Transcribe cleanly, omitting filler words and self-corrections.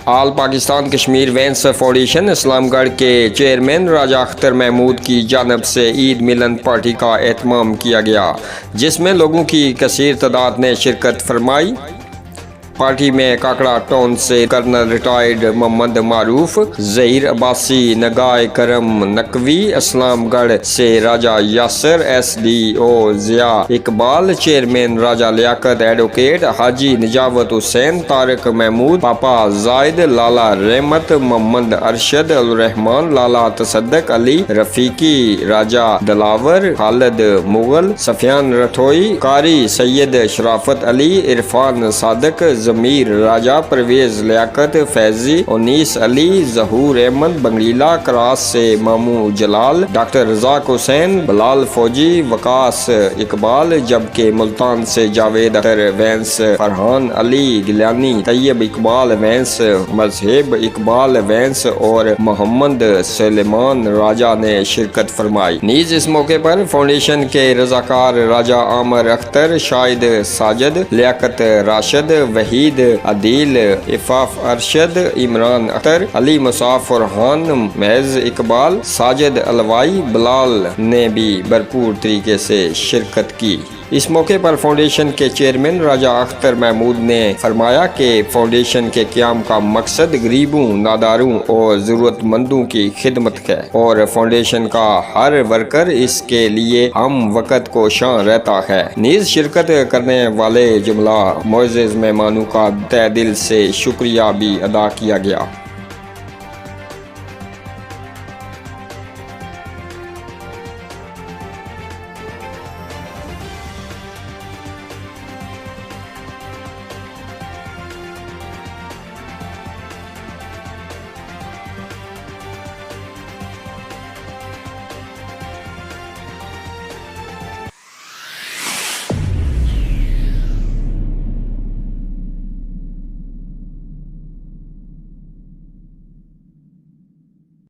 आल Pakistan Kashmir veins foundation Islamgarh के chairman राजा अख्तर महमूद की जानब से ईद मिलन पार्टी का एहतमाम किया गया, जिसमें लोगों की कसीर तादाद ने शिरकत फरमाई। पार्टी में काकड़ा टाउन से कर्नल रिटायर्ड मोहम्मद मारूफ, जहीर अब्बासी, नगाए करम नकवी, इस्लामगढ़ से राजा यासर, SDO जिया इकबाल, चेयरमैन राजा लियाकत, एडवोकेट हाजी निजावत हुसैन, तारक महमूद, पापा जायद, लाला रहमत, मोहम्मद अरशद उल रहमान, लाला तसद्दक अली, रफीकी, राजा दलावर, खालिद मुगल, सफियान रथोई, कारी सैयद शराफत अली, इरफान सादक, जमीर राजा, परवेज लियाकत, फैजी, उनीस अली, जहूर अहमद, बंगीला क्रास से मामू जलाल, डॉक्टर रजाक हुसैन, बलाल फौजी, वकास इकबाल, जबकि मुल्तान से जावेद अख्तर वैंस, फरहान अली गिलानी, तैयब इकबाल वैंस, मजहब इकबाल वैंस और मोहम्मद सलेमान राजा ने शिरकत फरमाई। नीज इस मौके पर फाउंडेशन के रजाकार राजा आमर अख्तर, शाहिद साजिद, लियाकत राशिद, वहीद अदील, इफाफ अरशद, इमरान अख्तर, अली मुसाफ फरहान, महज इकबाल, साजिद अलवाई, बिलाल ने भी भरपूर तरीके से शिरकत की। इस मौके पर फाउंडेशन के चेयरमैन राजा अख्तर महमूद ने फरमाया कि फाउंडेशन के क़याम का मकसद गरीबों, नादारों और ज़रूरतमंदों की खिदमत है और फाउंडेशन का हर वर्कर इसके लिए हम वक़्त को शां रहता है। नीज़ शिरकत करने वाले जुमला मोअज़्ज़ज़ मेहमानों का तहे दिल से शुक्रिया भी अदा किया गया।